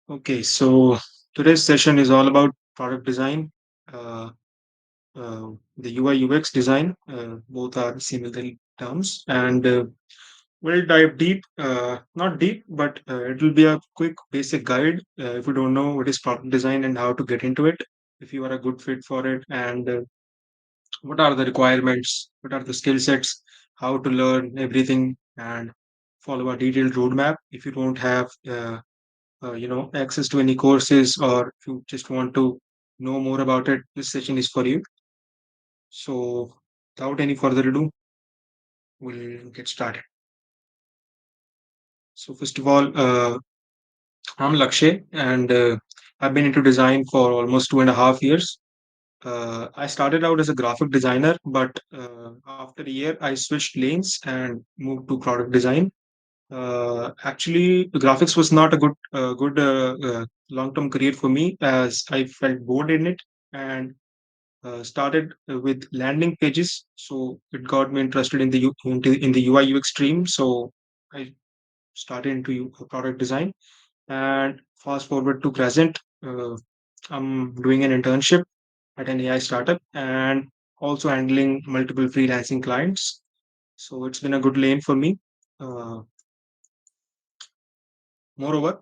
Okay, so today's session is all about product design, uh, the UI UX design. Both are similar terms, and we'll dive deep. Not deep, but it will be a quick basic guide if you don't know what is product design and how to get into it. If you are a good fit for it, and what are the requirements, what are the skill sets, how to learn everything, and follow a detailed roadmap. If you don't have access to any courses, or if you just want to know more about it, this session is for you. So without any further ado, we'll get started. So first of all, I'm Lakshay, and I've been into design for almost 2.5 years. I started out as a graphic designer, but after a year I switched lanes and moved to product design. Actually, graphics was not a good long term career for me, as I felt bored in it, and started with landing pages. So it got me interested in in the UI UX stream. So I started into product design, and fast forward to present. I'm doing an internship at an AI startup and also handling multiple freelancing clients. So it's been a good lane for me. Uh, Moreover,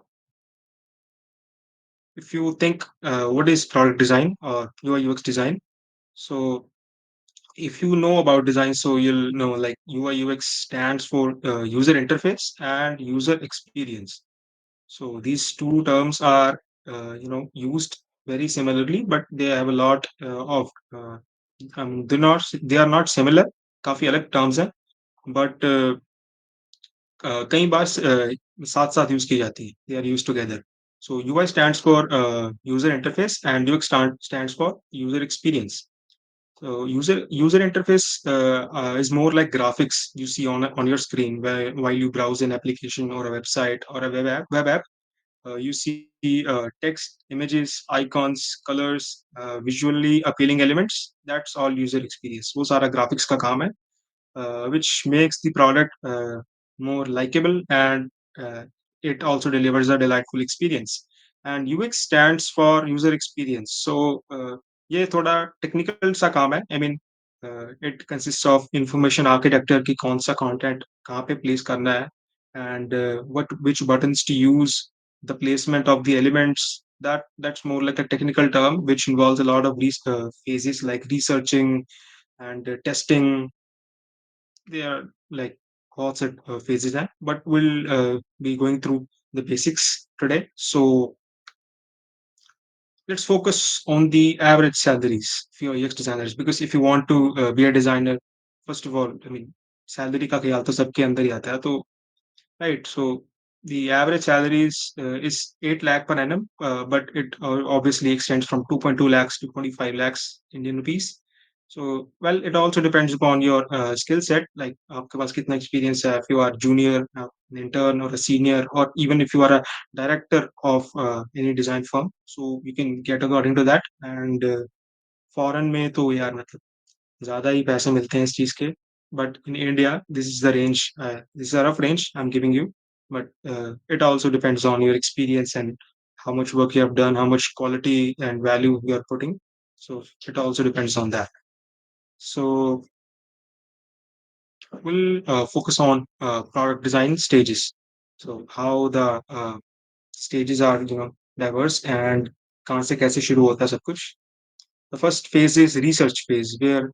if you think what is product design or UI UX design, so if you know about design, so you'll know like UI UX stands for user interface and user experience. So these two terms are used very similarly, but they have a lot of they are not similar. काफी अलग terms हैं, but कई बार साथ साथ use की जाती है. They are used together. So UI stands for user interface and UX stands for user experience. So user interface is more like graphics you see on your screen while you browse an application or a website or a web app. You see text, images, icons, colors, visually appealing elements. That's all user experience. वो सारा graphics का काम है, which makes the product more likable, and it also delivers a delightful experience. And UX stands for user experience. So ये थोड़ा technical सा काम है. I mean, it consists of information architecture की कौन सा content कहाँ पे place करना है, and what which buttons to use, the placement of the elements. That's more like a technical term which involves a lot of these phases like researching and testing. They are like all set phases, but we'll be going through the basics today. So let's focus on the average salaries for your UX designers, because if you want to be a designer, first of all, I mean, salary का ख्याल तो सबके अंदर ही आता है. तो right. So the average salary is 8 lakh per annum, but it obviously extends from 2.2 lakhs to 25 lakhs Indian rupees. So, well, it also depends upon your skill set, like आपके पास कितना experience है, if you are junior, an intern, or a senior, or even if you are a director of any design firm. So you can get according to that. And foreign में तो यार मतलब ज़्यादा ही पैसे मिलते हैं इस चीज़ के. But in India, this is the range. This is a rough range I'm giving you, but it also depends on your experience and how much work you have done, how much quality and value you are putting. So it also depends on that. So we'll focus on product design stages. So how the stages are, diverse, and कहाँ से कैसे शुरू होता है सब कुछ. The first phase is research phase, where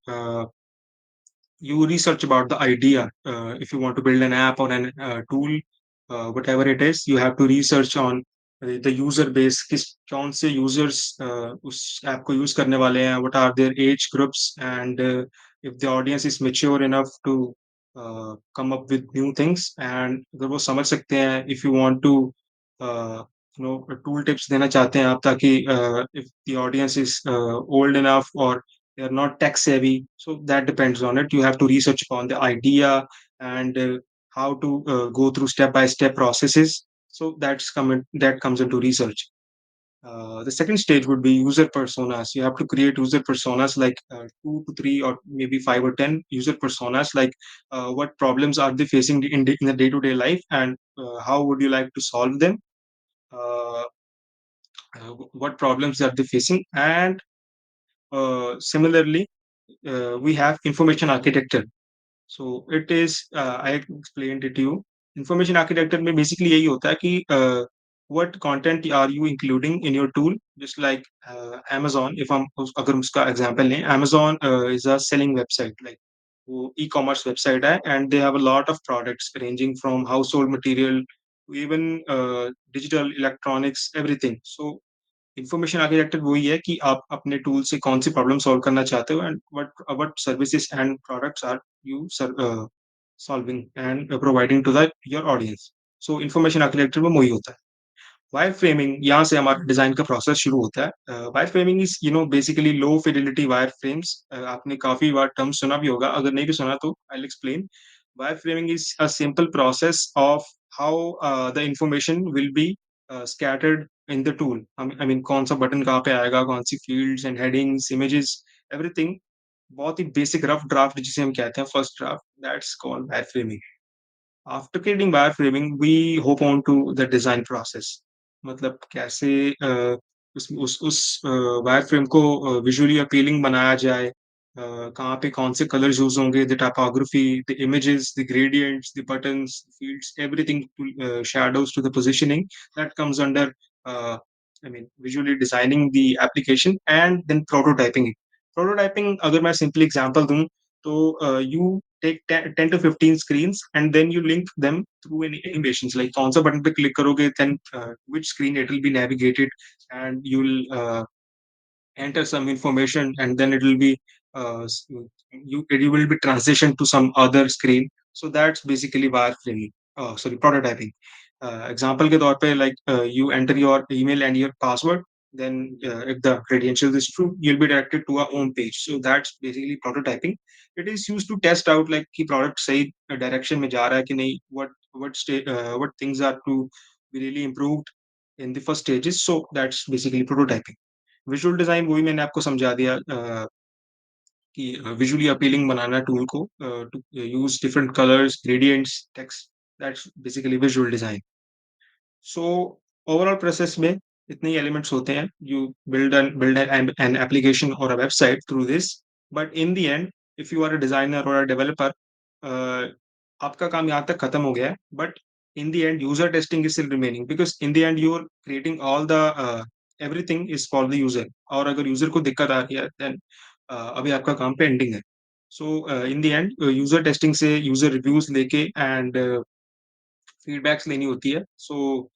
you research about the idea. If you want to build an app or an tool, whatever it is, you have to research on the user base. किस कौन से users उस app को use करने वाले हैं, what are their age groups, and if the audience is mature enough to come up with new things, and अगर वो समझ सकते हैं. If you want to uh, tool tips देना चाहते हैं आप, ताकि if the audience is old enough, or they're not tech savvy. So that depends on it. You have to research upon the idea, and how to go through step by step processes. So that comes into research. The second stage would be user personas. You have to create user personas, like 2 to 3 or maybe 5 or 10 user personas, like what problems are they facing in the day-to-day life, and how would you like to solve them. what problems are they facing, and similarly, we have information architecture. So it is, I explained it to you. Information architecture में basically यही होता है कि what content are you including in your tool? Just like Amazon, if हम अगर उसका example लें, Amazon is a selling website, like वो e-commerce website है, and they have a lot of products ranging from household material to even digital electronics, everything. So information architecture वही है कि आप अपने टूल से कौन सी प्रॉब्लम सॉल्व करना चाहते हो, and what services and products are you solving and providing to the your audience. So information architecture में वही होता है। वायर फ्रेमिंग, यहाँ से हमारा डिजाइन का प्रोसेस शुरू होता है। Wireframing is basically low fidelity wireframes. आपने काफी बार टर्म सुना भी होगा, अगर नहीं भी सुना तो I will explain. Wireframing is a simple process of how the information will be scattered in the tool। I mean कौन सा बटन कहाँ पे आएगा, कौन सी fields and headings, images, everything. बहुत ही बेसिक रफ ड्राफ्ट जिसे हम कहते हैं, first draft, that's called wireframing. After creating wireframing, we hop on to the design process। मतलब कैसे उस वायरफ्रेम को विजुअली अपीलिंग बनाया जाए, कहाँ पे कौन से कलर्स यूज होंगे, the typography, the images, the gradients, the buttons, fields, everything, shadows to the positioning, that comes under visually designing the application, and then prototyping it। Prototyping, अगर मैं सिंपली एग्जांपल दूं, तो you take 10 to 15 screens and then you link them through any animations, like कौन सा button पे click करोगे, then which screen it will be navigated, and you'll enter some information, and then it will be you will be transitioned to some other screen। So that's basically wireframing, sorry, prototyping। Example के तौर पे, like you enter your email and your password, then if the credentials is true, you'll be directed to a home page। So that's basically prototyping। It is used to test out like कि product सही direction में जा रहा है कि नहीं, what things are to be really improved in the first stages। So that's basically prototyping। Visual design वही मैंने आपको समझा दिया, कि विजुअली अपीलिंग बनाना टूल को, to use different colours, gradients, text, that's basically visual design. So overall process में इतने ही एलिमेंट्स होते हैं। You build an application or a website through this, but in the end, if you are a designer or a developer, आपका काम यहाँ तक खत्म हो गया है, but in the end user testing is still remaining, because in the end you are creating all the everything is for the user. और अगर यूजर को दिक्कत आ रही है, देन अभी आपका काम पेंडिंग है। So in the end user testing से यूजर रिव्यूज लेके एंड फीडबैक्स लेनी होती है। सो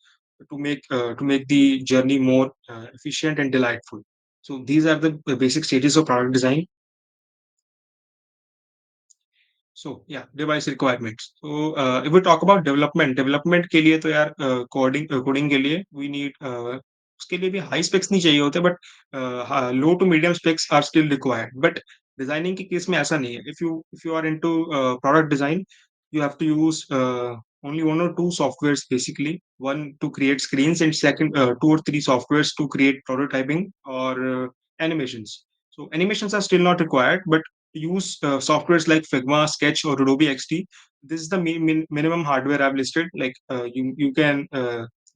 to make the journey more efficient and delightful। So these are the basic stages of product design। So yeah, device requirements। So if we talk about development के लिए तो यार coding के लिए we need उसके लिए भी हाई स्पेक्स नहीं चाहिए होते, but low to medium specs are still required. But designing के केस में ऐसा नहीं है। If you are into product design, you have to use only one or two softwares basically, one to create screens, and second two or three softwares to create prototyping or animations। So animations are still not required, but use softwares like Figma, Sketch, or Adobe XD। This is the minimum hardware I've listed, like you can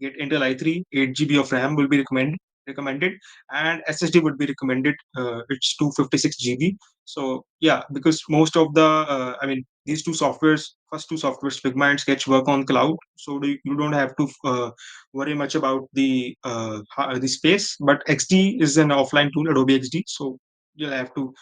get Intel i3, 8 GB of RAM will be recommended, and SSD would be recommended, it's 256 GB। So yeah, because most of the these two softwares, first two softwares, Figma and Sketch, work on cloud, so you don't have to worry much about the space. But XD is an offline tool, Adobe XD, so you'll have to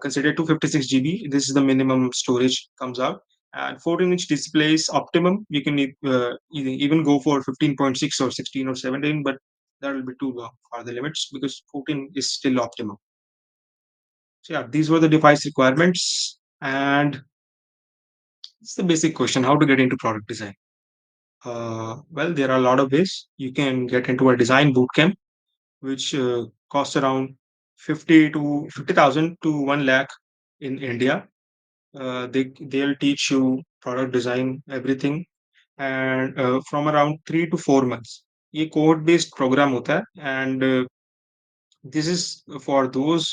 consider 256 GB. This is the minimum storage comes out. And 14-inch display is optimum. You can even go for 15.6 or 16 or 17, but that will be too long for the limits, because 14 is still optimum। So yeah, these were the device requirements. And it's the basic question: how to get into product design? Well, there are a lot of ways. You can get into a design bootcamp, which costs around 50,000 to 1 lakh in India। They'll teach you product design, everything, and from around 3 to 4 months। ये code based programme होता है, and this is for those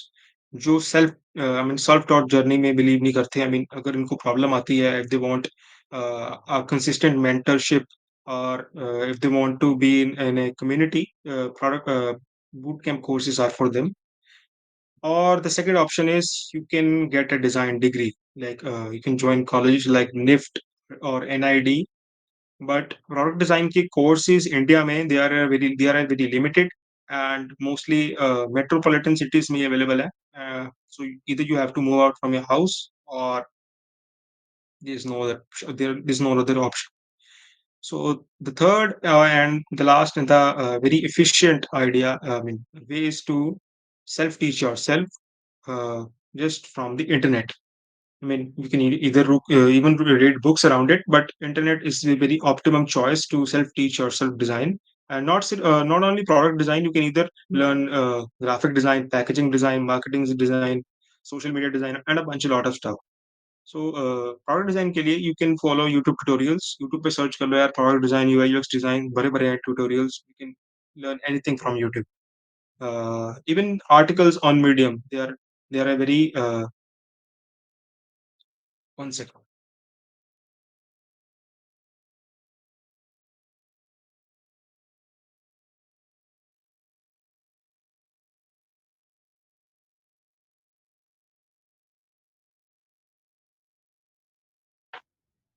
जो self taught journey में believe नहीं करते। अगर इनको problem आती है, if they want a consistent mentorship, or if they want to be in a community, product bootcamp courses are for them. Or the second option is you can get a design degree. Like you can join colleges like NIFT or NID. But product design के courses India में they are very limited and mostly metropolitan cities में available है. So either you have to move out from your house or there's no other option. So the third and the last and the very efficient way is to self-teach yourself uh, just from the internet. I mean, you can even read books around it, but internet is a very optimum choice to self-teach or self-design. And not only product design, you can either learn graphic design, packaging design, marketing design, social media design, and a lot of stuff. So product design के लिए you can follow YouTube tutorials. YouTube पे search कर लो यार product design, UI UX design, बड़े-बड़े हैं tutorials. You can learn anything from YouTube. Even articles on Medium, they are a very one second.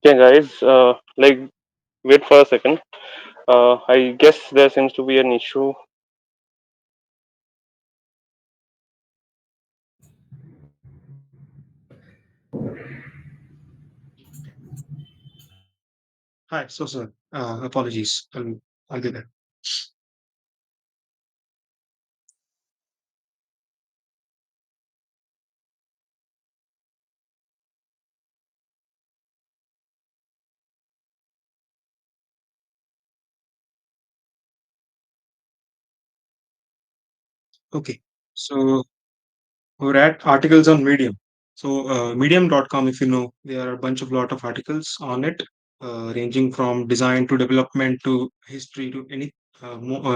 Okay, guys, wait for a second. I guess there seems to be an issue. Hi, so sir, apologies. I'll be there. Okay. So we're at articles on Medium. So medium.com, if you know, there are a bunch of lot of articles on it, ranging from design to development to history to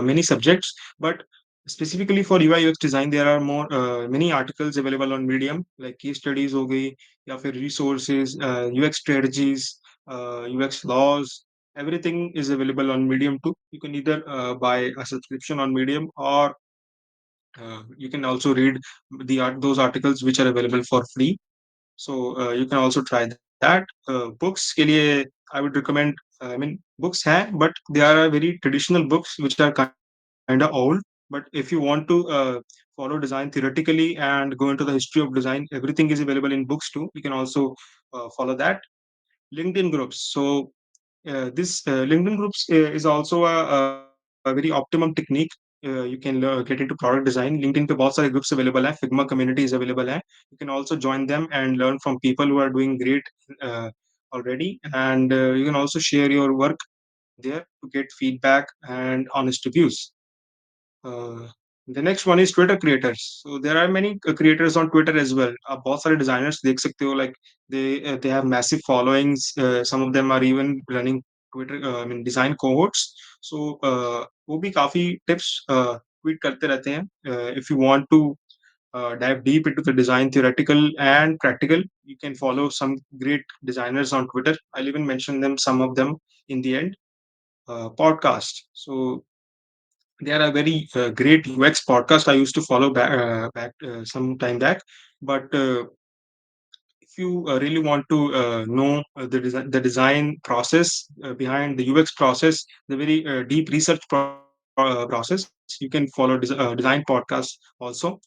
many subjects. But specifically for UI UX design, there are more many articles available on Medium, like case studies हो गई या फिर resources, UX strategies, UX laws. Everything is available on Medium too. You can either buy a subscription on Medium or you can also read those articles which are available for free. So you can also try that. Books के लिए I would recommend. I mean, books हैं, but they are very traditional books which are kind of old. But if you want to follow design theoretically and go into the history of design, everything is available in books too. You can also follow that. LinkedIn groups. So this LinkedIn groups is also a very optimum technique. You can get into product design. LinkedIn पे बहुत सारे groups available हैं. Figma community is available है. You can also join them and learn from people who are doing great uh, already. And you can also share your work there to get feedback and honest reviews. Uh, the next one is Twitter creators. So there are many creators on Twitter as well. बहुत सारे designers देख सकते हो, like they have massive followings. Some of them are even running Twitter I mean design cohorts. So वो भी काफी tips tweet करते रहते हैं. If you want to dive deep into the design theoretical and practical, you can follow some great designers on Twitter. I'll even mention some of them in the end. Podcast. So there are very great UX podcasts I used to follow back some time back. But if you really want to know the design process behind the UX process, the very deep research process, you can follow design podcasts also.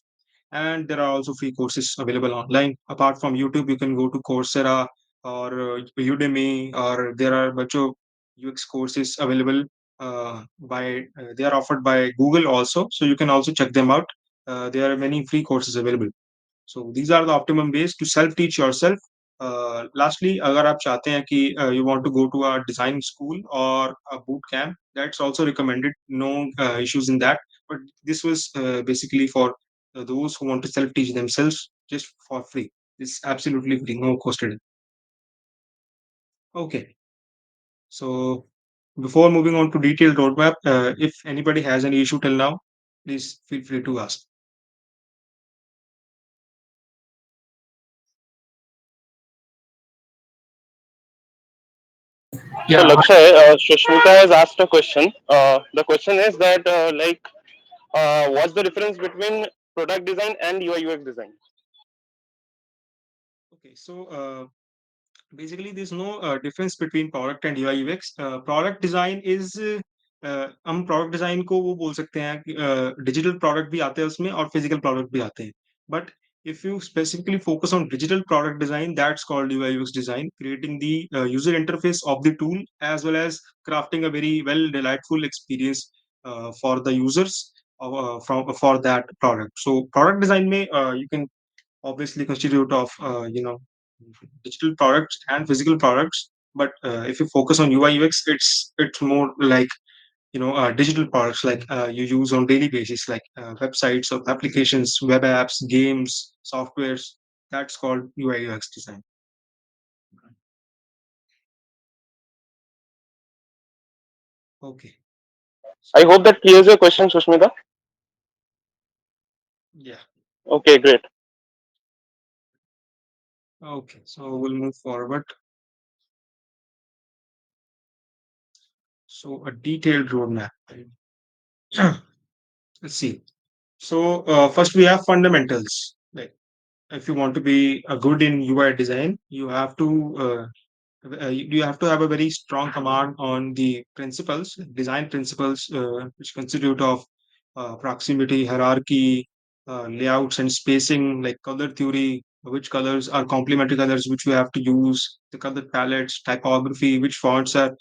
And there are also free courses available online. Apart from YouTube, you can go to Coursera or Udemy, or there are a bunch of UX courses available they are offered by Google also, so you can also check them out. There are many free courses available. So these are the optimum ways to self teach yourself. Lastly, अगर आप चाहते हैं कि you want to go to a design school or a boot camp, that's also recommended. No issues in that. But this was basically for those who want to self teach themselves just for free. It's absolutely free, no cost added. Okay, so before moving on to detailed roadmap, if anybody has any issue till now, please feel free to ask. So, Yeah. Lakshay, Shushmita has asked a question. The question is that, What's the difference between product design and UI UX design? Okay, so basically there's no difference between product and UI UX. Product design is हम product design को वो बोल सकते हैं कि digital product भी आते हैं उसमें और फिजिकल प्रोडक्ट भी आते हैं, but if you specifically focus on digital product design, that's called UI UX design, creating the user interface of the tool as well as crafting a very well delightful experience for the users for that product. So product design may you can obviously constitute of digital products and physical products, but if you focus on UI UX, it's more like digital products like you use on daily basis, like websites or applications, web apps, games, softwares. That's called UI UX design. Okay. I So hope that clears your question, Sushmita. yeah. Okay, great. Okay, so we'll move forward. So a detailed roadmap. Let's see. So first we have fundamentals. Like if you want to be a good in UI design, you have to have a very strong command on the principles, design principles, which constitute of proximity, hierarchy, layouts, and spacing, like color theory, which colors are complementary colors, which we have to use, the color palettes, typography, which fonts are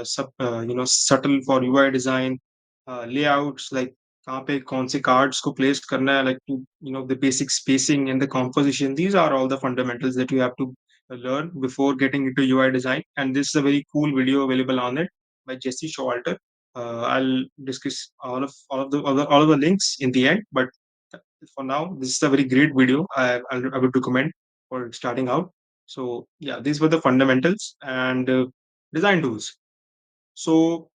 subtle for UI design, layouts, like कहाँ पे कौन से cards को place करना है, like to, the basic spacing and the composition. These are all the fundamentals that you have to learn before getting into UI design. And this is a very cool video available on it by Jesse Showalter. I'll discuss all of the links in the end, but for now, this is a very great video. I would recommend for starting out. So yeah, these were the fundamentals and design tools. So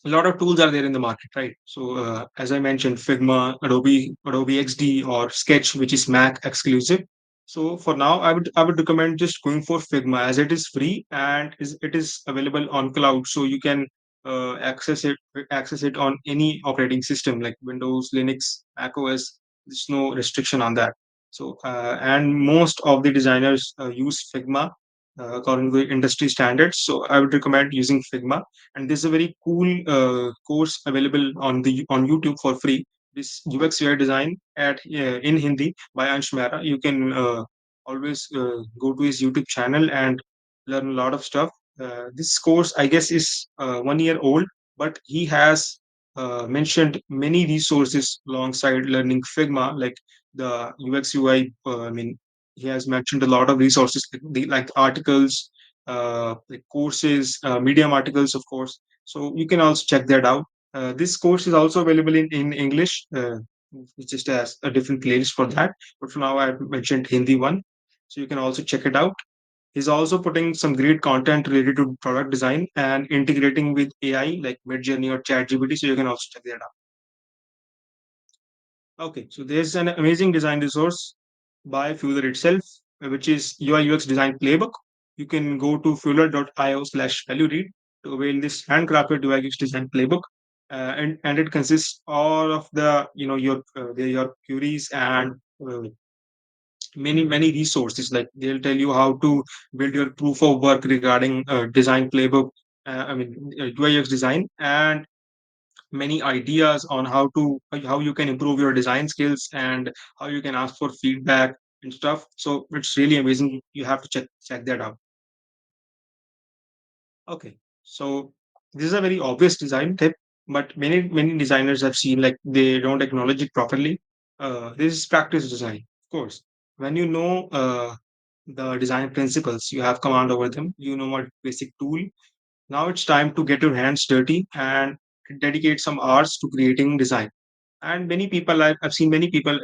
a lot of tools are there in the market, right? So as I mentioned, Figma, Adobe XD, or Sketch, which is Mac exclusive. So for now, I would recommend just going for Figma, as it is free and it is available on cloud, so you can access it on any operating system like Windows, Linux, Mac OS. There's no restriction on that. So and most of the designers use Figma according to the industry standards. So I would recommend using Figma, and there's a very cool course available on YouTube for free. This UX UI design at in Hindi by Ansh Mehra. You can always go to his YouTube channel and learn a lot of stuff. This course, I guess, is 1 year old, but he has mentioned many resources alongside learning Figma, like the UX UI. I mean, he has mentioned a lot of resources like articles, like courses, Medium articles, of course. So you can also check that out. This course is also available in English. It just has a different playlist for that. But for now, I mentioned Hindi one, so you can also check it out. He's also putting some great content related to product design and integrating with AI like Midjourney or ChatGPT. So you can also check that out. Okay, so there's an amazing design resource by Fueler itself, which is UI UX Design Playbook. You can go to fueler.io/value read to avail this handcrafted UI UX Design Playbook. And it consists all of the your queries and many resources. Like they'll tell you how to build your proof of work regarding design playbook. UI UX design, and many ideas on how you can improve your design skills and how you can ask for feedback and stuff. So it's really amazing. You have to check that out. Okay, so this is a very obvious design tip, but many designers have seen like they don't acknowledge it properly. This is practice design, of course. When you know the design principles, you have command over them. You know what basic tool. Now it's time to get your hands dirty and dedicate some hours to creating design. And many people, I've seen many people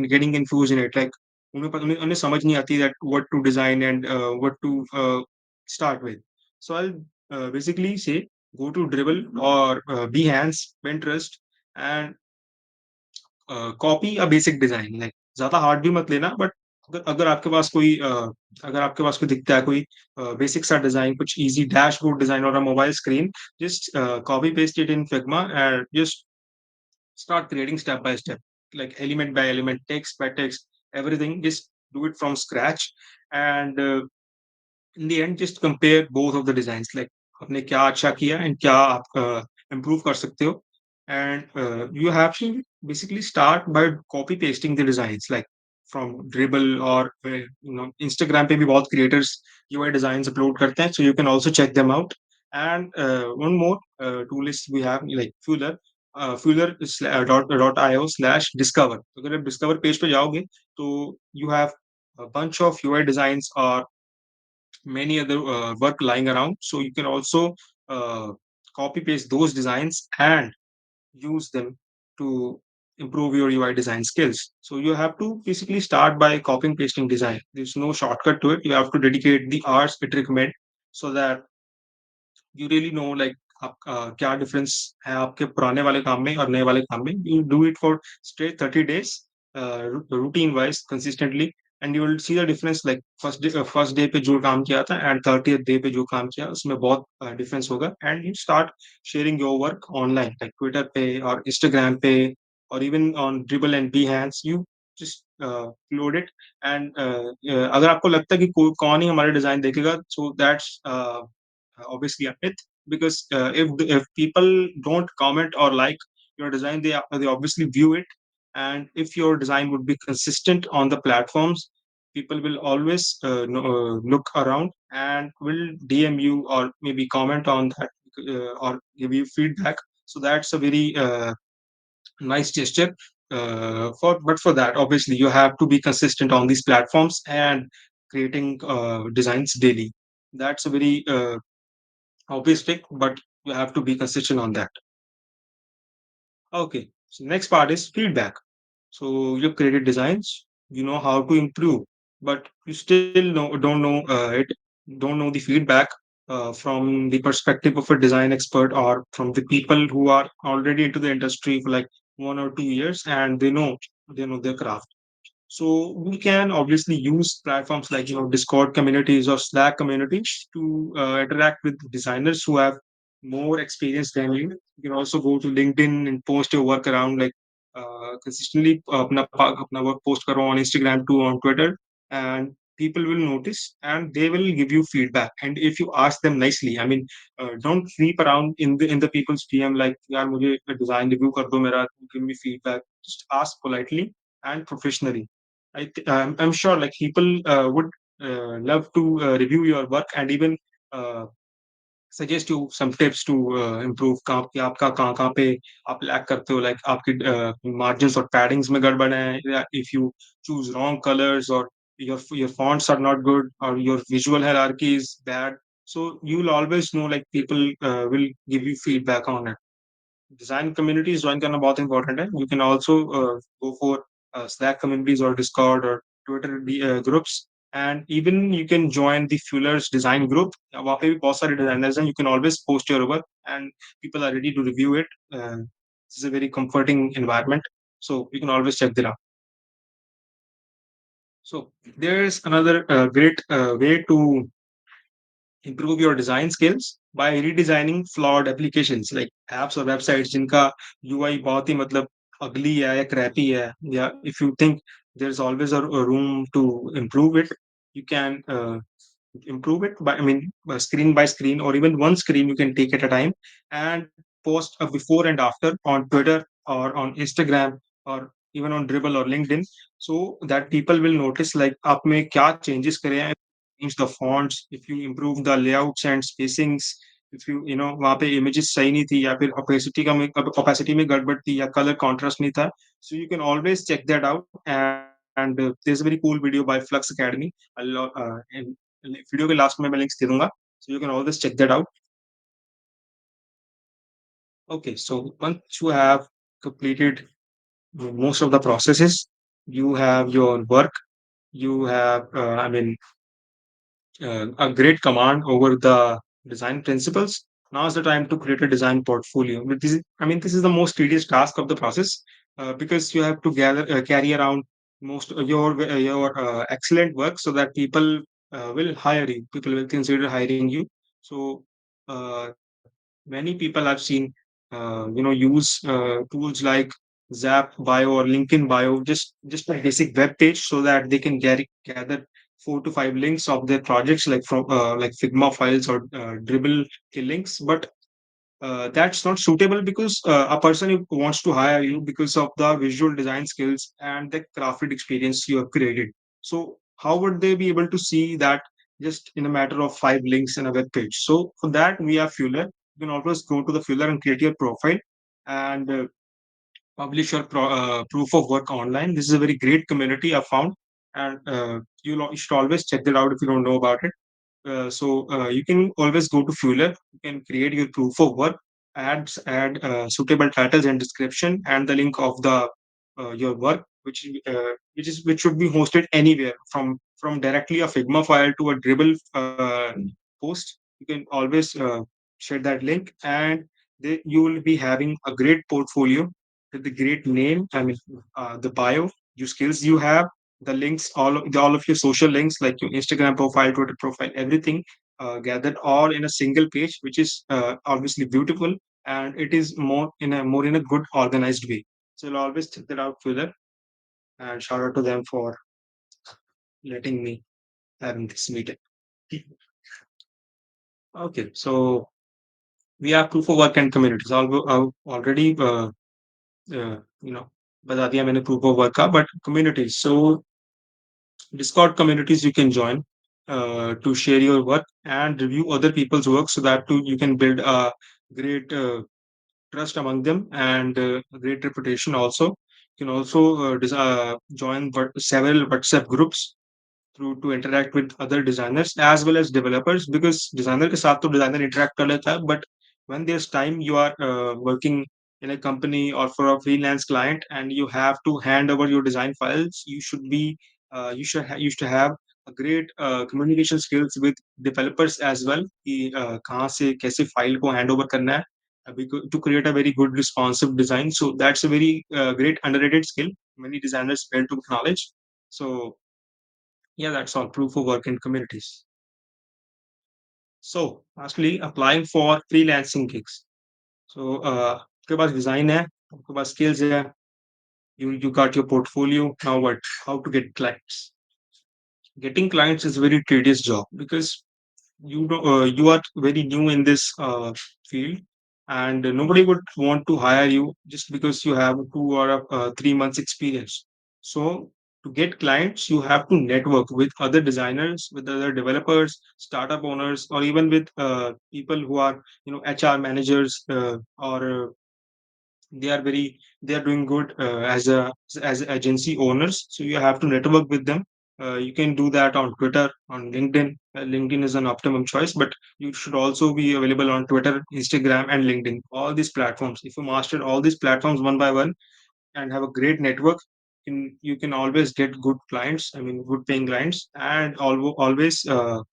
getting confused in it, like उन्हें समझ नहीं आती that what to design and what to start with. So I'll basically say go to Dribble or Behance, Pinterest, and copy a basic design. Like ज्यादा hard भी मत लेना, but अगर आपके पास कोई अगर आपके पास कोई दिखता है कोई बेसिक सा डिजाइन, कुछ इजी डैशबोर्ड डिजाइन और अ mobile screen, just copy paste it in Figma and just start creating step by step, like element by element, text by text, everything. Just do it from scratch, and in the end just compare both of the designs, like आपने क्या अच्छा किया and क्या आप improve कर सकते हो. And you have to basically start by copy pasting the designs, like from dribble or Instagram पे भी बहुत creators UI designs upload करते हैं, so you can also check them out. And one more tool is we have like Fuller, fuller.io/discover. अगर आप discover page पे जाओगे तो you have a bunch of UI designs or many other work lying around. So you can also uh, copy paste those designs and use them to improve your UI design skills. So you have to basically start by copying pasting design. There's no shortcut to it. You have to dedicate the hours it recommend, so that you really know like आप क्या difference है आपके पुराने वाले काम में और नए वाले काम में. You do it for straight 30 days, routine wise consistently, and you will see the difference. Like first day पे जो काम किया था and 30th day पे जो काम किया उसमें बहुत difference होगा. And you start sharing your work online like Twitter पे और Instagram पे or even on Dribble and Behance. You just upload it. And अगर आपको लगता है कि कौन ही हमारे डिजाइन देखेगा, so that's obviously a myth, because if people don't comment or like your design, they obviously view it. And if your design would be consistent on the platforms, people will always look around and will DM you or maybe comment on that, or give you feedback. So that's a very nice gesture. But for that, obviously, you have to be consistent on these platforms and creating designs daily. That's a very obvious tick, but you have to be consistent on that. Okay. So next part is feedback. So you've created designs, you know how to improve, but you still don't know don't know the feedback from the perspective of a design expert or from the people who are already into the industry for like 1 or 2 years, and they know their craft. So we can obviously use platforms like Discord communities or Slack communities to interact with designers who have more experience than you. You can also go to LinkedIn and post your work around like consistently अपना work post करो on Instagram too, on Twitter, and people will notice and they will give you feedback. And if you ask them nicely, I mean, don't creep around in the people's DM like यार मुझे design review कर दो मेरा, give me feedback. Just ask politely and professionally. I'm sure like people would love to review your work and even uh, suggest you some tips to improve कहाँ कि आपका कहाँ पे आप लैग करते हो, like आपकी margins और paddings में गड़बड़ है, या if you choose wrong colors, or your fonts are not good, or your visual hierarchy is bad. So you'll always know like people will give you feedback on it. Design communities join करना बहुत important है. You can also go for Slack communities और Discord और Twitter groups. And even you can join the Fuelers design group. वहाँ पे भी बहुत सारे डिजाइनर्स हैं. You can always post your work and people are ready to review it. This is a very comforting environment, so you can always check that out. So there is another great way to improve your design skills by redesigning flawed applications like apps or websites जिनका UI बहुत ही मतलब ugly है या crappy है, या if you think there's always a room to improve it, you can improve it by, I mean, screen by screen, or even one screen you can take at a time, and post a before and after on Twitter or on Instagram or even on Dribble or LinkedIn, so that people will notice like आप में क्या changes करे हैं. Change the fonts, if you improve the layouts and spacings, if you वहाँ पे images सही नहीं थी, या फिर opacity में गड़बड़ थी, या color contrast नहीं था. So you can always check that out. And there's a very cool video by Flux Academy. Video के लास्ट में मैं लिंक्स दे दूंगा, so you can always check that out. Okay, so once you have completed most of the processes, you have your work, you have I mean a great command over the design principles. Now is the time to create a design portfolio. But this is the most tedious task of the process, because you have to carry around most of your excellent work, so that people will hire you. People will consider hiring you. So uh, many people I've seen, use tools like Zap bio or LinkedIn bio, just a basic web page, so that they can gather 4 to 5 links of their projects, like from like Figma files or Dribble links. But that's not suitable, because a person who wants to hire you because of the visual design skills and the crafted experience you have created. So how would they be able to see that just in a matter of 5 links in a web page? So for that, we have Fuller. You can always go to the Fuller and create your profile, and publish your proof of work online. This is a very great community I found, and you should always check that out if you don't know about it. So you can always go to Fueler. You can create your proof of work, add suitable titles and description, and the link of the your work, which should be hosted anywhere, from directly a Figma file to a Dribble post. You can always share that link, and you will be having a great portfolio with the great name. I mean, the bio, your skills you have, the links, all of your social links, like your Instagram profile, Twitter profile, everything gathered all in a single page, which is obviously beautiful, and it is more in a good organized way. So I'll always check that out further, and shout out to them for letting me having this meeting. Okay, so we have proof of work and communities. I've already बता दिया मैंने proof of work का, but communities. So Discord communities you can join to share your work and review other people's work, so that too you can build a great trust among them, and great reputation also. You can also join several WhatsApp groups through to interact with other designers as well as developers, because designer के साथ तो designer interact कर लेता है, but when there's time you are working in a company or for a freelance client, and you have to hand over your design files, you should have a great communication skills with developers as well, कि कहाँ से कैसे file को hand over करना है, to create a very good responsive design. So that's a very great underrated skill many designers fail to acknowledge. So yeah, that's all. Proof of work in communities. So, lastly, applying for freelancing gigs. So, आपके पास design है, आपके पास skills है, you got your portfolio. Now what? How to get clients? Getting clients is a very tedious job, because you are very new in this field, and nobody would want to hire you just because you have 2 or 3 months experience. So to get clients, you have to network with other designers, with other developers, startup owners, or even with people who are HR managers, or they are doing good as agency owners. So you have to network with them. You can do that on Twitter, on LinkedIn. LinkedIn is an optimum choice, but you should also be available on Twitter, Instagram, and LinkedIn, all these platforms. If you master all these platforms one by one and have a great network, you can always get good clients, I mean good paying clients, and always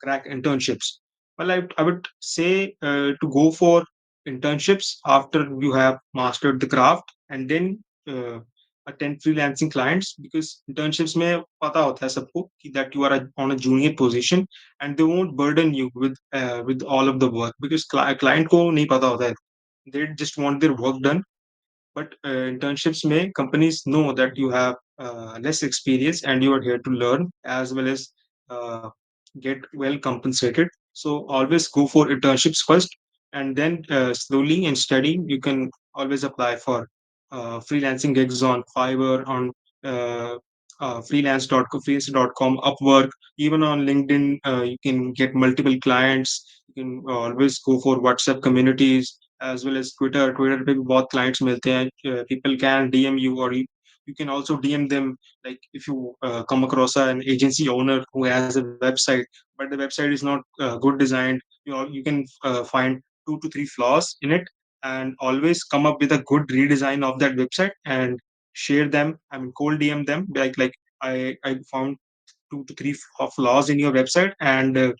crack internships. Well, I would say to go for internships after you have mastered the craft, and then uh, attend freelancing clients, because internships में पता होता है सबको कि that you are on a junior position, and they won't burden you with all of the work, because client को नहीं पता होता है. They just want their work done. But internships may companies know that you have less experience and you are here to learn as well as uh, get well compensated. So always go for internships first, and then slowly and steady you can always apply for freelancing gigs on Fiverr, on uh, freelance.com, Upwork, even on LinkedIn. You can get multiple clients. You can always go for WhatsApp communities as well as Twitter. Twitter पे भी बहुत clients मिलते हैं. People can DM you, or you can also DM them. Like if you come across an agency owner who has a website, but the website is not good designed, you can find 2 to 3 flaws in it, and always come up with a good redesign of that website and share them. I mean, cold DM them, like I found 2 to 3 flaws in your website, and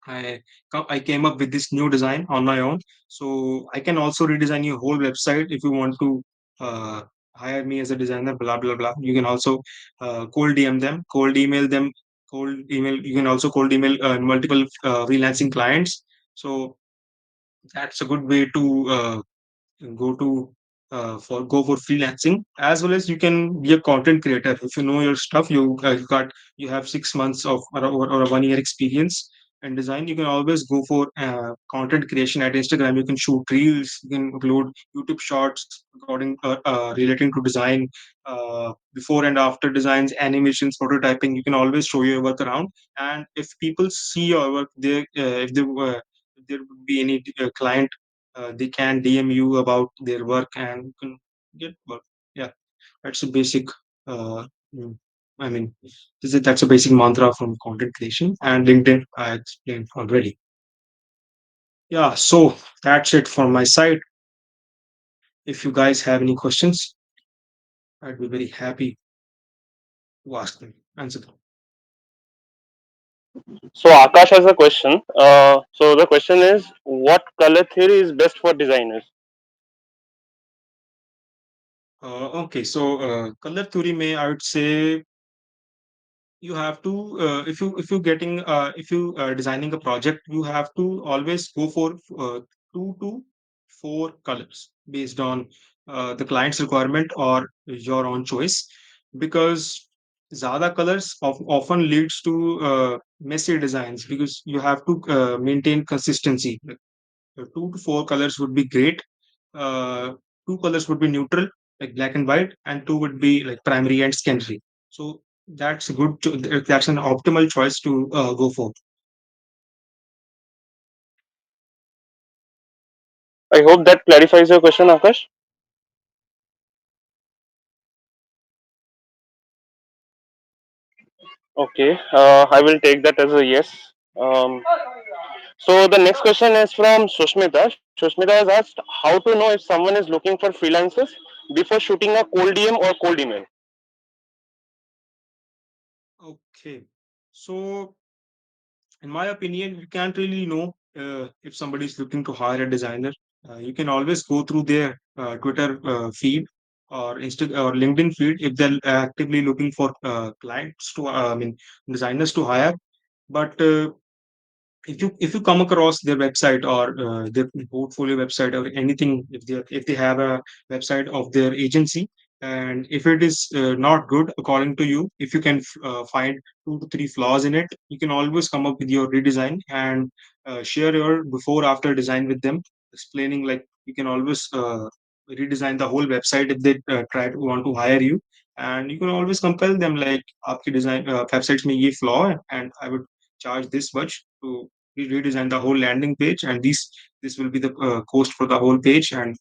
I I came up with this new design on my own. So I can also redesign your whole website if you want to uh, hire me as a designer. Blah blah blah. You can also cold DM them, cold email them, cold email. You can also cold email multiple freelancing clients. So that's a good way to go to. for go for freelancing, as well as you can be a content creator. If you know your stuff, you have 6 months of or a 1 year experience in design, you can always go for content creation at Instagram. You can shoot reels, you can upload YouTube shorts according relating to design, before and after designs, animations, prototyping. You can always show your work around, and if people see your work, if there would be any client, they can DM you about their work and you can get work. Yeah, that's a basic. Uh, mm, I mean, that's a basic mantra from content creation and LinkedIn. I explained already. Yeah, so that's it from my side. If you guys have any questions, I'd be very happy to ask them, answer them. So Akash has a question. So the question is, what color theory is best for designers? Okay, so color theory may I would say you have to if you getting if you designing a project, you have to always go for 2 to 4 colors based on the client's requirement or your own choice, because zada colors often leads to messy designs, because you have to maintain consistency. So 2 to 4 colors would be great. uh, 2 colors would be neutral, like black and white, and two would be like primary and secondary. So that's a that's an optimal choice to go for. I hope that clarifies your question, Akash. Okay, I will take that as a yes. Um, so the next question is from Sushmita. Sushmita has asked how to know if someone is looking for freelancers before shooting a cold DM or cold email. Okay, so in my opinion, you can't really know if somebody is looking to hire a designer. You can always go through their Twitter feed or or LinkedIn feed if they're actively looking for clients to, I mean, designers to hire. But if you come across their website or their portfolio website or anything, if they have a website of their agency, and if it is not good according to you, if you can find 2 to 3 flaws in it, you can always come up with your redesign and share your before after design with them, explaining like you can always redesign the whole website if they try to want to hire you. And you can always compel them like आपकी design websites में ये flaw है and I would charge this much to redesign the whole landing page, and this will be the cost for the whole page. And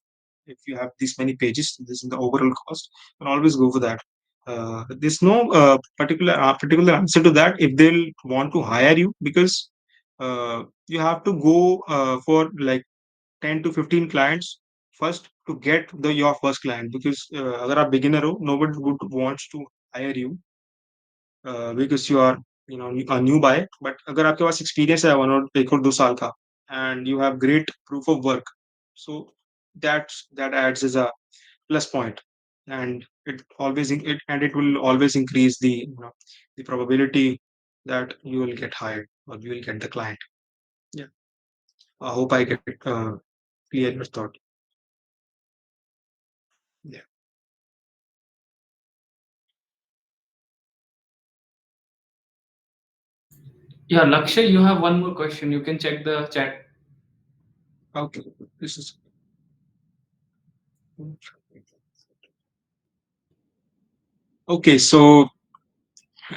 if you have this many pages, this is the overall cost. You can always go for that. There's no particular answer to that if they'll want to hire you, because you have to go for like 10 to 15 clients first to get the your first client, because अगर आप beginner हो, nobody would wants to hire you because you are a new buy. But अगर आपके पास experience है 1 और 1 और 2 साल का, and you have great proof of work, so that adds as a plus point, and it will always increase the probability that you will get hired or you will get the client. Yeah, I hope I get clear your thought. Yeah. Yeah, Lakshay, you have one more question. You can check the chat. Okay. This is okay. So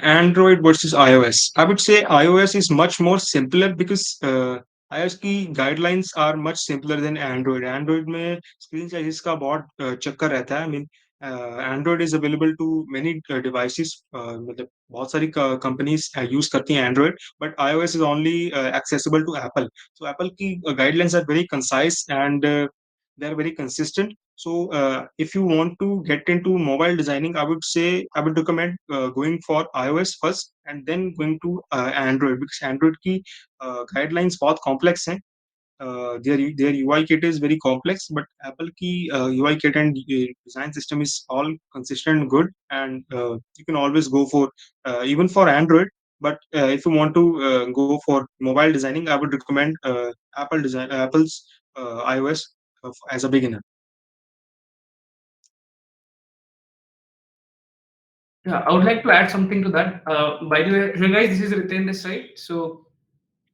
Android versus iOS. I would say iOS is much more simpler because iOS की guidelines are much simpler than Android. Android में screen sizes का बहुत चक्कर रहता है. I mean, Android is available to many devices. मतलब बहुत सारी companies use करती हैं Android, but iOS is only accessible to Apple. So Apple की guidelines are very concise and they are very consistent. So, if you want to get into mobile designing, I would recommend going for iOS first and then going to Android, because Android की guidelines बहुत complex हैं. Their UI kit is very complex, but Apple की UI kit and design system is all consistent and good, and you can always go for even for Android. But if you want to go for mobile designing, I would recommend Apple's iOS as a beginner. Yeah, I would like to add something to that. By the way, hey guys, this is Riten this side. So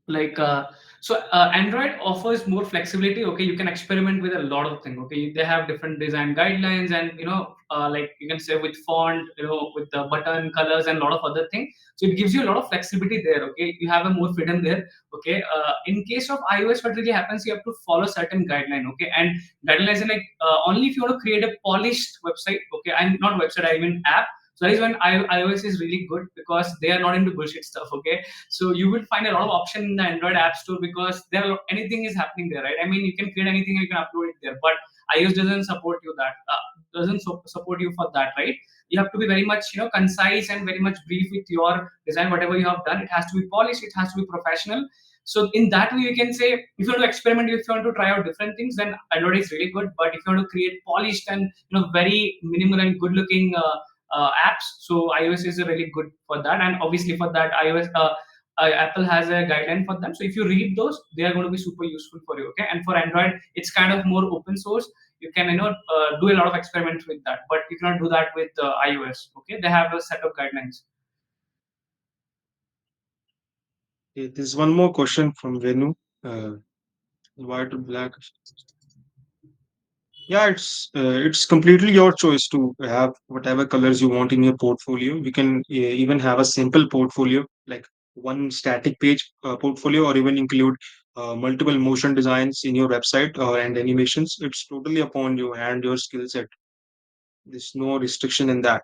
like Android offers more flexibility. Okay, you can experiment with a lot of things. Okay, they have different design guidelines, and like you can say with font, with the button colors and a lot of other things. So it gives you a lot of flexibility there. Okay, you have a more freedom there. Okay, in case of iOS, what really happens, you have to follow certain guideline. Okay, and guidelines are like only if you want to create a polished website. Okay, I'm not website, I mean app. So that is when iOS is really good because they are not into bullshit stuff. Okay, so you will find a lot of option in the Android App Store because anything is happening there, right? I mean, you can create anything and you can upload it there, but iOS doesn't support you that doesn't support you for that, right? You have to be very much concise and very much brief with your design, whatever you have done. It has to be polished, it has to be professional. So in that way, you can say if you want to experiment, if you want to try out different things, then Android is really good. But if you want to create polished and very minimal and good looking apps. So iOS is really good for that, and obviously for that iOS Apple has a guideline for them. So if you read those, they are going to be super useful for you. Okay, and for Android, it's kind of more open source. You can do a lot of experiments with that, but you cannot do that with iOS. Okay, they have a set of guidelines. Okay, there's one more question from Venu. Uh, White or black? Yeah, it's completely your choice to have whatever colors you want in your portfolio. You can even have a simple portfolio, like one static page portfolio, or even include multiple motion designs in your website and animations. It's totally upon you and your skill set. There's no restriction in that.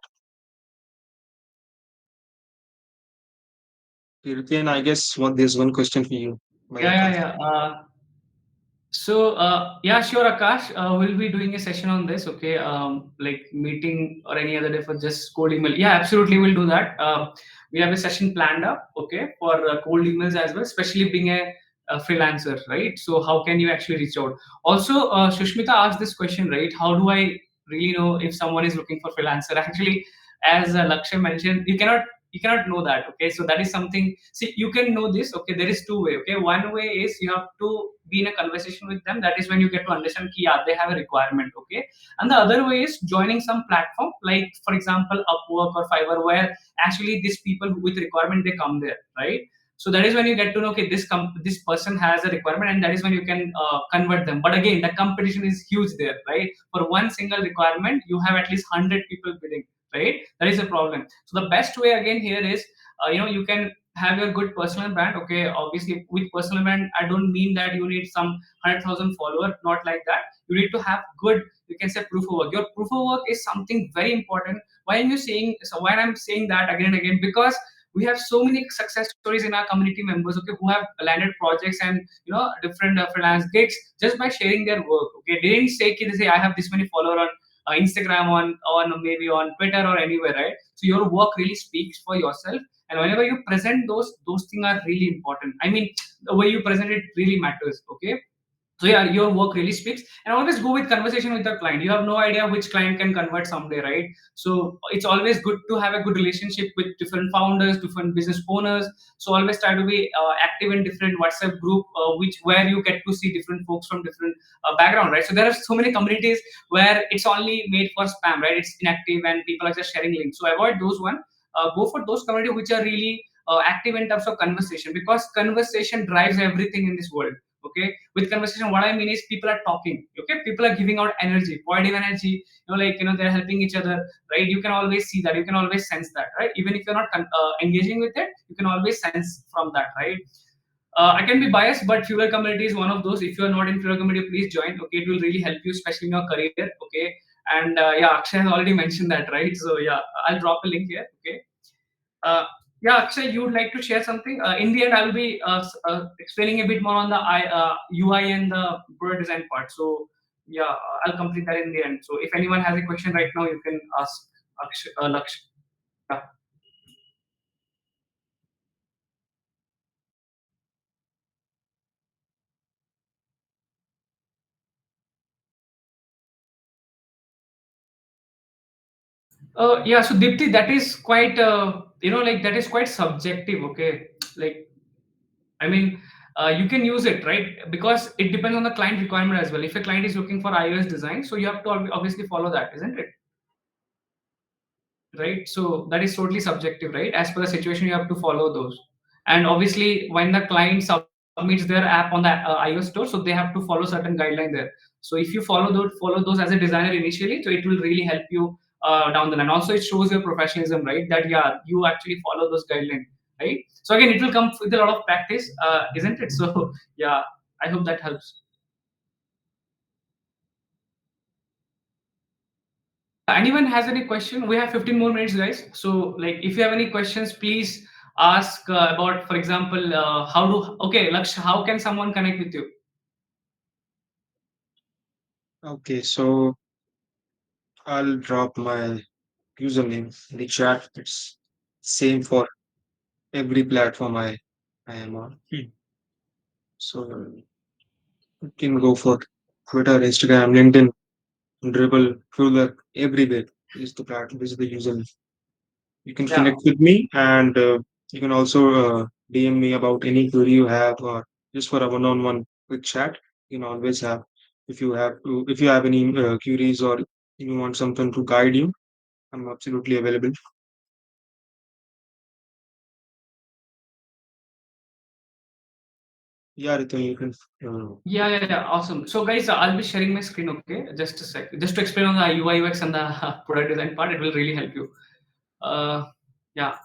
Kirtian, I guess there's one question for you by Yeah, yeah, Akash. yeah. So yeah, sure, Akash. We'll be doing a session on this. Okay, like meeting or any other day for just cold email. Yeah, absolutely, we'll do that. We have a session planned up. Okay, for cold emails as well, especially being a freelancer, right? So how can you actually reach out? Also, Shushmita asked this question, right? How do I really know if someone is looking for freelancer? Actually, as Lakshay mentioned, you cannot know that. Okay, so that is something. See, you can know this. Okay, there is two way. Okay, one way is you have to be in a conversation with them. That is when you get to understand ki, yeah, they have a requirement. Okay, and the other way is joining some platform like, for example, Upwork or Fiverr, where actually these people with requirement they come there, right? So that is when you get to know, okay, this person has a requirement, and that is when you can convert them. But again, the competition is huge there, right? For one single requirement, you have at least 100 people bidding, right? That is a problem. So the best way again here is, you can have your good personal brand. Okay, obviously with personal brand, I don't mean that you need some 100,000 follower, not like that. You need to have good, you can say, proof of work. Your proof of work is something very important. Why I'm saying that again and again, because we have so many success stories in our community members, okay, who have landed projects and different freelance gigs just by sharing their work. Okay, they didn't say, they say I have this many follower on Instagram, on maybe on Twitter or anywhere, right? So your work really speaks for yourself, and whenever you present those things are really important. I mean, the way you present it really matters. Okay, so yeah, your work really speaks. And always go with conversation with the client. You have no idea which client can convert someday, right? So it's always good to have a good relationship with different founders, different business owners. So always try to be active in different WhatsApp group, which where you get to see different folks from different background, right? So there are so many communities where it's only made for spam, right? It's inactive and people are just sharing links. So avoid those one. Go for those communities which are really active in terms of conversation, because conversation drives everything in this world. Okay, with conversation, what I mean is people are talking. Okay, people are giving out energy, positive energy. They're helping each other, right? You can always see that, you can always sense that, right? Even if you're not engaging with it, you can always sense from that, right? I can be biased, but Fuel Community is one of those. If you are not in Fuel Community, please join. Okay, it will really help you, especially in your career. Okay, and yeah, Akshay has already mentioned that, right? So yeah, I'll drop a link here. Okay, uh, yeah, Akshay, you would like to share something? In the end, I will be explaining a bit more on the UI and the product design part. So yeah, I'll complete that in the end. So if anyone has a question right now, you can ask Akshay, Lakshay. Yeah. Yeah, so Dipti, that is quite, like that is quite subjective. Okay, like I mean, you can use it, right? Because it depends on the client requirement as well. If a client is looking for iOS design, so you have to obviously follow that, isn't it? right? So that is totally subjective, right? As per the situation, you have to follow those. And obviously, when the client submits their app on the iOS store, so they have to follow certain guideline there. So if you follow those as a designer initially, so it will really help you down the line. Also, it shows your professionalism, right? That yeah, you actually follow those guidelines, right? So again, it will come with a lot of practice, isn't it? So yeah, I hope that helps. Yeah, anyone has any question? We have 15 more minutes, guys. So like if you have any questions, please ask about, for example, how do okay Laksh, how can someone connect with you? Okay, so I'll drop my username in the chat. It's same for every platform I am on. So you can go for Twitter, Instagram, LinkedIn, Dribble, Fuller, everywhere. Is the platform, is the username. You can Yeah. connect with me, and you can also DM me about any query you have, or just for a one-on-one quick chat. You can always have, if you have any queries, or you want something to guide you, I'm absolutely available. Yeah, Ritu, you can. Yeah. Awesome. So, guys, I'll be sharing my screen. Okay, just a sec. Just to explain on the UI UX and the product design part, it will really help you. Uh, yeah,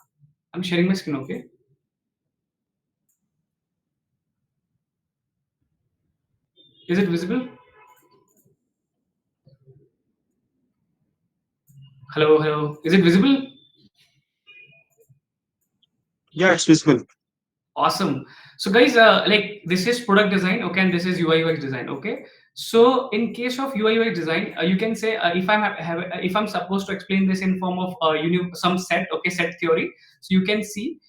I'm sharing my screen. Okay, is it visible? Hello. Is it visible? Yeah, it's visible. Awesome. So guys, like this is product design, okay, and this is UI UX design, okay. So in case of UI UX design, you can say if if I'm supposed to explain this in form of some set, okay, set theory. So you can see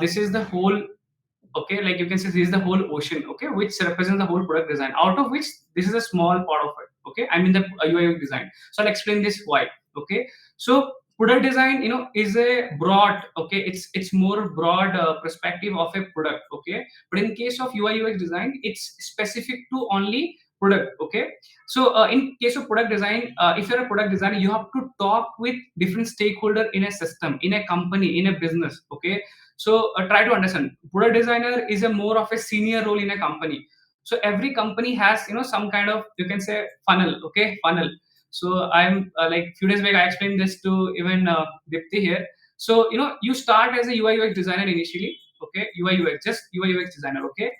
this is the whole, okay, like you can see this is the whole ocean, okay, which represents the whole product design, out of which this is a small part of it, okay. I mean the UI design. So I'll explain this why, okay. So product design, is a broad, okay, it's more broad perspective of a product, okay. But in case of UI UX design, it's specific to only product, okay. So in case of product design, if you're a product designer, you have to talk with different stakeholder in a system, in a company, in a business, okay. So try to understand, product designer is a more of a senior role in a company. So every company has some kind of, you can say, funnel, okay, funnel. So I'm like few days back I explained this to even Dipti here. So you start as a UI UX designer initially, okay, UI UX, just UI UX designer, okay.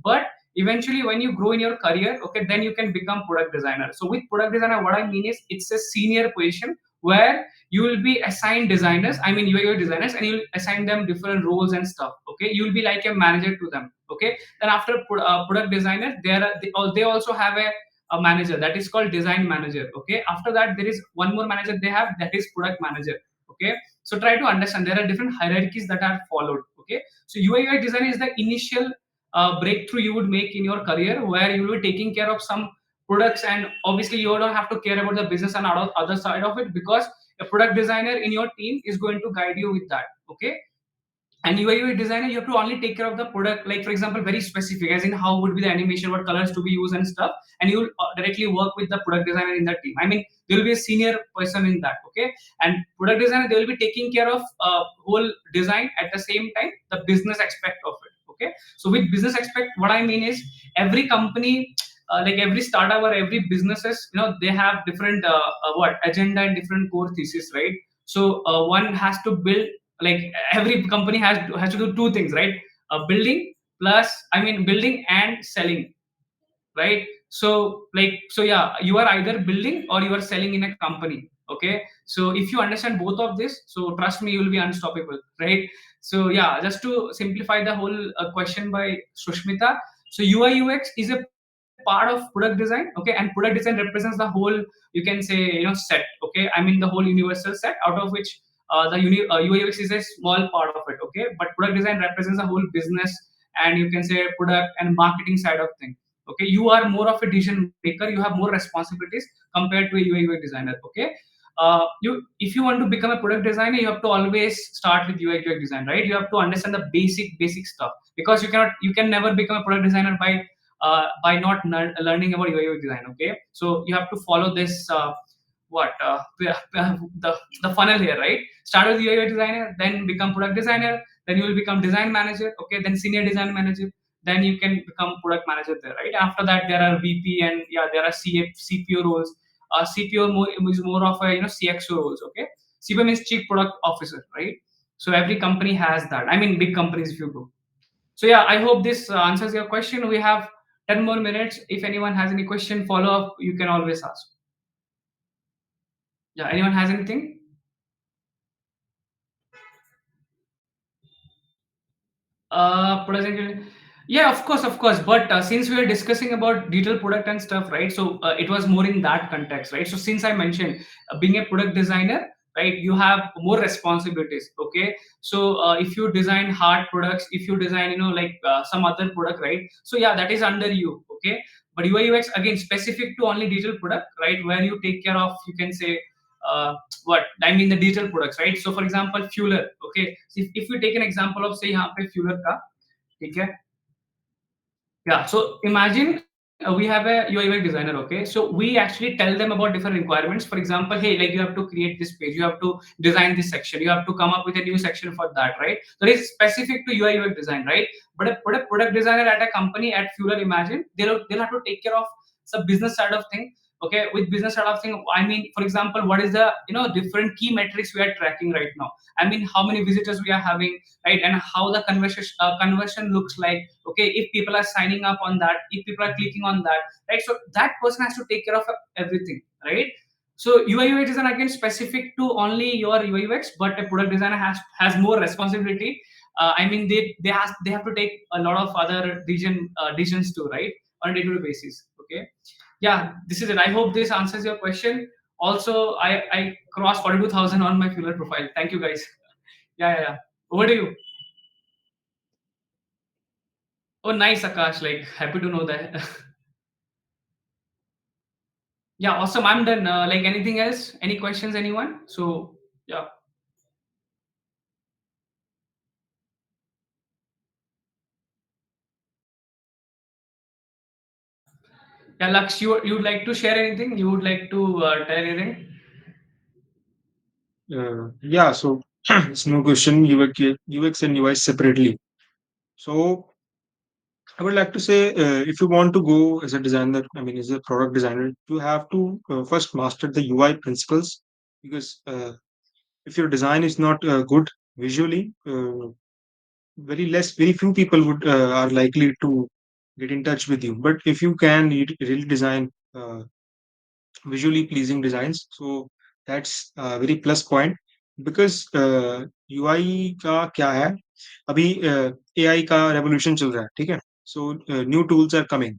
But eventually when you grow in your career, okay, then you can become product designer. So with product designer, what I mean is it's a senior position where you will be assigned designers, I mean UI designers, and you'll assign them different roles and stuff, okay. You'll be like a manager to them, okay. Then after product designer, they also have a manager that is called design manager, okay. After that there is one more manager they have, that is product manager, okay. So try to understand there are different hierarchies that are followed, okay. So UI design is the initial breakthrough you would make in your career, where you will be taking care of some products, and obviously you don't have to care about the business and other side of it, because a product designer in your team is going to guide you with that, okay. And UI designer, you have to only take care of the product, like for example very specific, as in how would be the animation, what colors to be used and stuff, and you will directly work with the product designer in that team. I mean there will be a senior person in that, okay. And product designer, they will be taking care of whole design, at the same time the business aspect of it, okay. So with business aspect, what I mean is every company, like every startup or every businesses, they have different what agenda and different core thesis, right. So one has to build, like every company has to do two things, right. Building plus, I mean building and selling, right. So like, so yeah, you are either building or you are selling in a company, okay. So if you understand both of this, so trust me, you will be unstoppable, right. So yeah, just to simplify the whole question by Sushmita, so UI UX is a part of product design, okay, and product design represents the whole, you can say, set, okay. I mean the whole universal set, out of which UI UX is a small part of it, okay. But product design represents the whole business, and you can say product and marketing side of things, okay. You are more of a decision maker, you have more responsibilities compared to a UI designer, okay. You, if you want to become a product designer, you have to always start with UI design, right. You have to understand the basic stuff, because you can never become a product designer by not learning about UI design, okay. So you have to follow this what the funnel here, right? Start with UI designer, then become product designer, then you will become design manager, okay, then senior design manager, then you can become product manager there, right? After that there are VP, and yeah, there are CPO roles. CPO is more of a, CXO roles, okay. CPO means chief product officer, right? So every company has that. I mean, big companies if you go. So yeah, I hope this answers your question. We have 10 more minutes. If anyone has any question, follow up, you can always ask. Yeah, anyone has anything? Product. Yeah, of course. But since we are discussing about detailed product and stuff, right? So it was more in that context, right? So since I mentioned being a product designer, right, you have more responsibilities. Okay, so if you design hard products, if you design, like some other product, right? So yeah, that is under you. Okay, but UI UX again specific to only detailed product, right? Where you take care of, you can say. Uh, what I mean, the digital products, right? So for example, fueler. Okay, so if you take an example of, say, यहाँ पे fueler का, ठीक है. Yeah, so imagine we have a UI UX designer, okay? So we actually tell them about different requirements. For example, hey, like, you have to create this page, you have to design this section, you have to come up with a new section for that, right? So it's specific to UI UX design, right? But a product designer at a company at Fuller, imagine they'll have to take care of some business side of thing. Okay, with business side of thing, I mean, for example, what is the, different key metrics we are tracking right now? I mean, how many visitors we are having, right? And how the conversion looks like. Okay, if people are signing up on that, if people are clicking on that, right? So that person has to take care of everything, right? So UI UX is again specific to only your UI UX, but a product designer has more responsibility. I mean, they have to take a lot of other decisions too, right? On a day-to-day basis. Okay, yeah, this is it. I hope this answers your question. Also, I crossed 42,000 on my Fuller profile. Thank you, guys. Yeah. Over to you. Oh, nice, Akash. Like, happy to know that. Yeah, awesome. I'm done. Like, anything else? Any questions, anyone? So, yeah. Yeah, Lux, you'd like to share anything? You would like to tell anything? Yeah, so it's no question UX and UI separately. So I would like to say, if you want to go as a designer, I mean, as a product designer, you have to first master the UI principles, because if your design is not good visually, very few people would are likely to get in touch with you. But if you can really design visually pleasing designs, so that's a very plus point. Because UI का क्या है, अभी AI का revolution चल रहा है, ठीक है. So new tools are coming.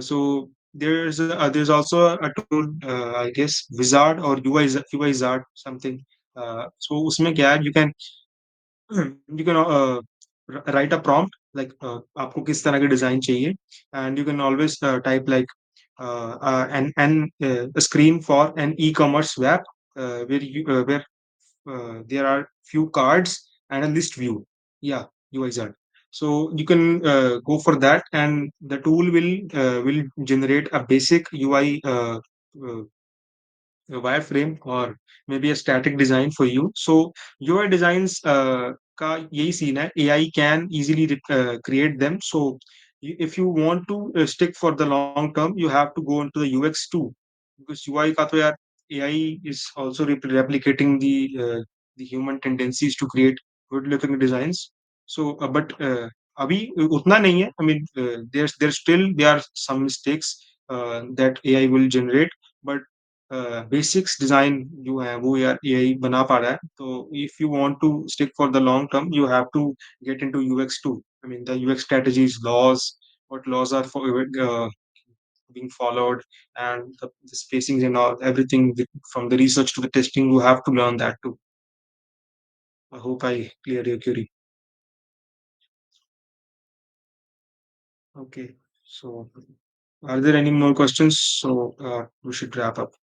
So there's also a tool, I guess wizard or UI wizard something. So उसमें क्या है, you can write a prompt like आपको किस तरह की डिजाइन चाहिए, and you can always type like a screen for an e-commerce web, where there are few cards and a list view. Yeah, UIZ. So you can go for that, and the tool will generate a basic UI uh, a wireframe or maybe a static design for you. So your designs का यही scene है. AI can easily create them. So if you want to stick for the long term, you have to go into the UX too, because UI का तो यार AI is also replicating the human tendencies to create good looking designs. So but अभी उतना नहीं है. I mean, there are some mistakes that AI will generate, but basics design जो है वो यार एआई बना पा रहा है. तो if you want to stick for the long term, you have to get into UX too. I mean, the UX strategies, laws, what laws are being followed, and the spacings and all everything, from the research to the testing, you have to learn that too. I hope I cleared your query. Okay, so are there any more questions? So we should wrap up.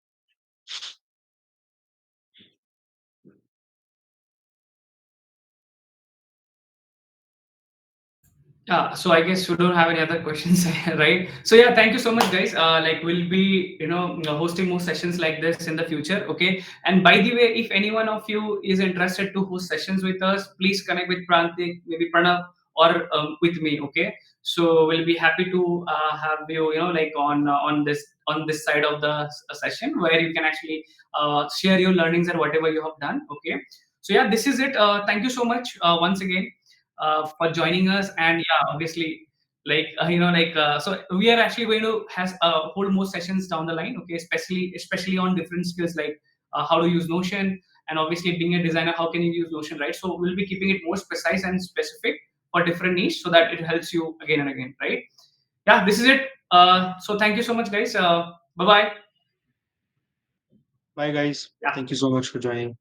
Yeah, so I guess you don't have any other questions, right? So yeah, thank you so much, guys. Like we'll be, hosting more sessions like this in the future. Okay. And by the way, if any one of you is interested to host sessions with us, please connect with Prantik, maybe Pranav, or with me. Okay. So we'll be happy to have you, like on this side of the session where you can actually share your learnings and whatever you have done. Okay. So yeah, this is it. Thank you so much once again for joining us. And yeah, obviously, like so we are actually going to has hold more sessions down the line. Okay, especially on different skills like how to use Notion, and obviously being a designer, how can you use Notion, right? So we'll be keeping it more precise and specific for different niche so that it helps you again and again, right? Yeah, this is it. So thank you so much, guys. Bye bye. Bye, guys. Yeah. Thank you so much for joining.